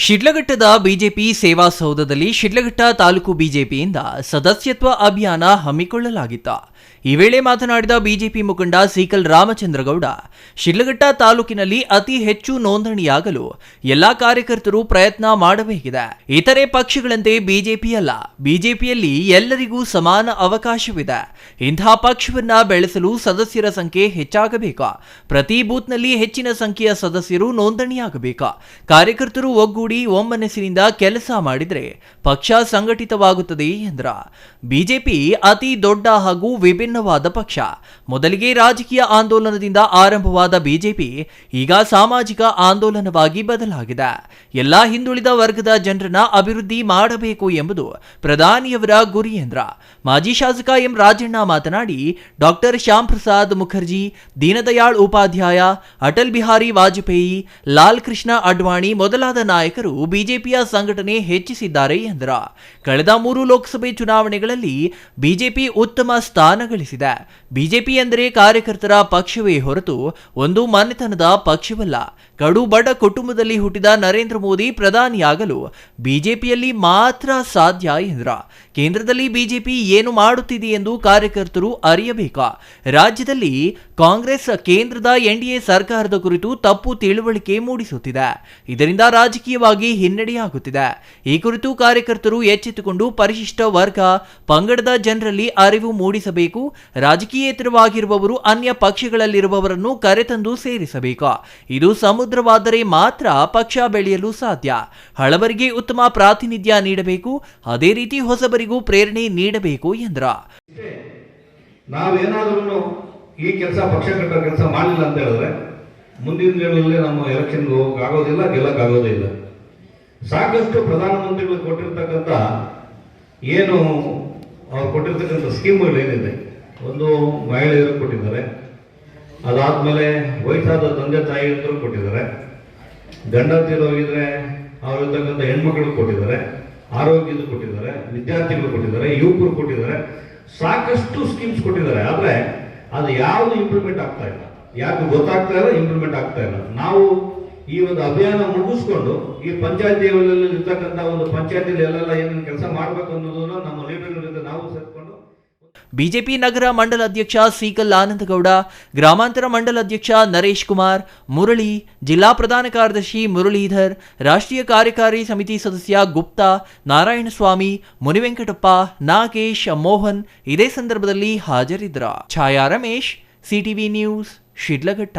ಶಿಡ್ಲಘಟ್ಟದ BJP ಸೇವಾ ಸೌಧದಲ್ಲಿ ಶಿಡ್ಲಘಟ್ಟ ತಾಲೂಕು ಬಿಜೆಪಿಯಿಂದ ಸದಸ್ಯತ್ವ ಅಭಿಯಾನ ಹಮ್ಮಿಕೊಳ್ಳಲಾಗಿತ್ತು. ಈ ವೇಳೆ ಮಾತನಾಡಿದ ಬಿಜೆಪಿ ಮುಖಂಡ ಸೀಕಲ್ ರಾಮಚಂದ್ರಗೌಡ, ಶಿಡ್ಲಘಟ್ಟ ತಾಲೂಕಿನಲ್ಲಿ ಅತಿ ಹೆಚ್ಚು ನೋಂದಣಿಯಾಗಲು ಎಲ್ಲಾ ಕಾರ್ಯಕರ್ತರು ಪ್ರಯತ್ನ ಮಾಡಬೇಕಿದೆ. ಇತರೆ ಪಕ್ಷಗಳಂತೆ ಬಿಜೆಪಿಯಲ್ಲ, ಬಿಜೆಪಿಯಲ್ಲಿ ಎಲ್ಲರಿಗೂ ಸಮಾನ ಅವಕಾಶವಿದೆ. ಇಂತಹ ಪಕ್ಷವನ್ನ ಬೆಳೆಸಲು ಸದಸ್ಯರ ಸಂಖ್ಯೆ ಹೆಚ್ಚಾಗಬೇಕು. ಪ್ರತಿ ಬೂತ್ನಲ್ಲಿ ಹೆಚ್ಚಿನ ಸಂಖ್ಯೆಯ ಸದಸ್ಯರು ನೋಂದಣಿಯಾಗಬೇಕು. ಕಾರ್ಯಕರ್ತರು ಒಗ್ಗೂಡಿ ಒಮ್ಮನಸ್ಸಿನಿಂದ ಕೆಲಸ ಮಾಡಿದರೆ ಪಕ್ಷ ಸಂಘಟಿತವಾಗುತ್ತದೆ ಎಂದ್ರ. ಬಿಜೆಪಿ ಅತಿ ದೊಡ್ಡ ಹಾಗೂ ವಿಭಿನ್ನವಾದ ಪಕ್ಷ. ಮೊದಲಿಗೆ ರಾಜಕೀಯ ಆಂದೋಲನದಿಂದ ಆರಂಭವಾದ ಬಿಜೆಪಿ ಈಗ ಸಾಮಾಜಿಕ ಆಂದೋಲನವಾಗಿ ಬದಲಾಗಿದೆ. ಎಲ್ಲಾ ಹಿಂದುಳಿದ ವರ್ಗದ ಜನರನ್ನ ಅಭಿವೃದ್ಧಿ ಮಾಡಬೇಕು ಎಂಬುದು ಪ್ರಧಾನಿಯವರ ಗುರಿ ಎಂದ್ರ. ಮಾಜಿ ಶಾಸಕ ಎಂ ರಾಜಣ್ಣ ಮಾತನಾಡಿ, ಡಾಕ್ಟರ್ ಶ್ಯಾಮ್ ಪ್ರಸಾದ್ ಮುಖರ್ಜಿ, ದೀನದಯಾಳ್ ಉಪಾಧ್ಯಾಯ, ಅಟಲ್ ಬಿಹಾರಿ ವಾಜಪೇಯಿ, ಲಾಲ್ ಕೃಷ್ಣ ಅಡ್ವಾಣಿ ಮೊದಲಾದ ನಾಯಕರು ಬಿಜೆಪಿಯ ಸಂಘಟನೆ ಹೆಚ್ಚಿಸಿದ್ದಾರೆ ಎಂದ್ರ. ಕಳೆದ 3 ಲೋಕಸಭೆ ಚುನಾವಣೆಗಳಲ್ಲಿ ಬಿಜೆಪಿ ಉತ್ತಮ ಸ್ಥಾನ ಗಳಿಸಿದೆ. ಬಿಜೆಪಿ ಎಂದರೆ ಕಾರ್ಯಕರ್ತರ ಪಕ್ಷವೇ ಹೊರತು ಒಂದು ಮನೆತನದ ಪಕ್ಷವಲ್ಲ. ಕಡು ಬಡ ಕುಟುಂಬದಲ್ಲಿ ಹುಟ್ಟಿದ ನರೇಂದ್ರ ಮೋದಿ ಪ್ರಧಾನಿಯಾಗಲು ಬಿಜೆಪಿಯಲ್ಲಿ ಮಾತ್ರ ಸಾಧ್ಯ ಎಂದ್ರ. ಕೇಂದ್ರದಲ್ಲಿ ಬಿಜೆಪಿ ಏನು ಮಾಡುತ್ತಿದೆ ಎಂದು ಕಾರ್ಯಕರ್ತರು ಅರಿಯಬೇಕು. ರಾಜ್ಯದಲ್ಲಿ ಕಾಂಗ್ರೆಸ್ ಕೇಂದ್ರದ ಎನ್ಡಿಎ ಸರ್ಕಾರದ ಕುರಿತು ತಪ್ಪು ತಿಳುವಳಿಕೆ ಮೂಡಿಸುತ್ತಿದೆ. ಇದರಿಂದ ರಾಜಕೀಯವಾಗಿ ಹಿನ್ನಡೆಯಾಗುತ್ತಿದೆ. ಈ ಕುರಿತು ಕಾರ್ಯಕರ್ತರು ಎಚ್ಚೆತ್ತುಕೊಂಡು ಪರಿಶಿಷ್ಟ ವರ್ಗ, ಪಂಗಡದ ಜನರಲ್ಲಿ ಅರಿವು ಮೂಡಿಸಬೇಕು. ರಾಜಕೀಯೇತರವಾಗಿರುವವರು ಅನ್ಯ ಪಕ್ಷಗಳಲ್ಲಿರುವವರನ್ನು ಕರೆತಂದು ಸೇರಿಸಬೇಕು. ಇದು ಸಮುದ್ರವಾದರೆ ಮಾತ್ರ ಪಕ್ಷ ಬೆಳೆಯಲು ಸಾಧ್ಯ. ಹಳಬರಿಗೆ ಉತ್ತಮ ಪ್ರಾತಿನಿಧ್ಯ ನೀಡಬೇಕು. ಅದೇ ರೀತಿ ಹೊಸಬರಿಗೂ ಪ್ರೇರಣೆ ನೀಡಬೇಕು ಎಂದ್ರ. ನಾವೇನಾದ್ರೂ ಈ ಕೆಲಸ ಪಕ್ಷ ಕಟ್ಟೋ ಕೆಲಸ ಮಾಡಲಿಲ್ಲ ಅಂತ ಹೇಳಿದ್ರೆ ಮುಂದಿನ ದಿನಗಳಲ್ಲಿ ನಮ್ಮ ಎಲೆಕ್ಷನ್ ಹೋಗಕ್ಕಾಗೋದಿಲ್ಲ, ಗೆಲ್ಲಕ್ಕಾಗೋದಿಲ್ಲ. ಸಾಕಷ್ಟು ಪ್ರಧಾನಮಂತ್ರಿಗಳು ಕೊಟ್ಟಿರ್ತಕ್ಕಂಥ ಏನು ಅವ್ರು ಕೊಟ್ಟಿರ್ತಕ್ಕಂಥ ಸ್ಕೀಮ್ಗಳು ಏನಿದೆ, ಒಂದು ಮಹಿಳೆಯರು ಕೊಟ್ಟಿದ್ದಾರೆ, ಅದಾದ್ಮೇಲೆ ವಯಸ್ಸಾದ ತಂದೆ ತಾಯಿಯಂತರೂ ಕೊಟ್ಟಿದ್ದಾರೆ, ಗಂಡ ತೀರೋಗಿದ್ರೆ ಅವರಿರ್ತಕ್ಕಂಥ ಹೆಣ್ಮಕ್ಳು ಕೊಟ್ಟಿದ್ದಾರೆ, ಆರೋಗ್ಯದ ಕೊಟ್ಟಿದ್ದಾರೆ, ವಿದ್ಯಾರ್ಥಿಗಳು ಕೊಟ್ಟಿದ್ದಾರೆ, ಯುವಕರು ಕೊಟ್ಟಿದ್ದಾರೆ, ಸಾಕಷ್ಟು ಸ್ಕೀಮ್ಸ್ ಕೊಟ್ಟಿದ್ದಾರೆ. ಆದ್ರೆ ಅದು ಯಾವುದು ಇಂಪ್ಲಿಮೆಂಟ್ ಆಗ್ತಾ ಇಲ್ಲ. ಯಾಕೆ ಗೊತ್ತಾಗ್ತಾ ಇಲ್ಲ, ಇಂಪ್ಲಿಮೆಂಟ್ ಆಗ್ತಾ ಇಲ್ಲ. ನಾವು ಈ ಒಂದು ಅಭಿಯಾನ ಮುಗಿಸ್ಕೊಂಡು ಈ ಪಂಚಾಯತಿಗಳಲ್ಲಿ ಇರ್ತಕ್ಕಂಥ ಒಂದು ಪಂಚಾಯತಿಯಲ್ಲಿ ಎಲ್ಲೆಲ್ಲ ಏನೇನು ಕೆಲಸ ಮಾಡಬೇಕು ಅನ್ನೋದನ್ನ ನಮ್ಮ ಲೀಡರ್ಗಳಿಂದ ನಾವು ಸೇರ್ಕೊಂಡು. ಬಿಜೆಪಿ ನಗರ ಮಂಡಲ ಅಧ್ಯಕ್ಷ ಸೀಕಲ್ ಆನಂದಗೌಡ, ಗ್ರಾಮಾಂತರ ಮಂಡಲ ಅಧ್ಯಕ್ಷ ನರೇಶ್ ಕುಮಾರ್, ಮುರಳಿ, ಜಿಲ್ಲಾ ಪ್ರಧಾನ ಕಾರ್ಯದರ್ಶಿ ಮುರಳೀಧರ್, ರಾಷ್ಟ್ರೀಯ ಕಾರ್ಯಕಾರಿ ಸಮಿತಿ ಸದಸ್ಯ ಗುಪ್ತಾ, ನಾರಾಯಣಸ್ವಾಮಿ, ಮುನಿವೆಂಕಟಪ್ಪ, ನಾಗೇಶ್, ಮೋಹನ್ ಇದೇ ಸಂದರ್ಭದಲ್ಲಿ ಹಾಜರಿದ್ದರು. ಛಾಯಾ ರಮೇಶ್, ಸಿಟಿವಿ ನ್ಯೂಸ್, ಶಿಡ್ಲಘಟ್ಟ.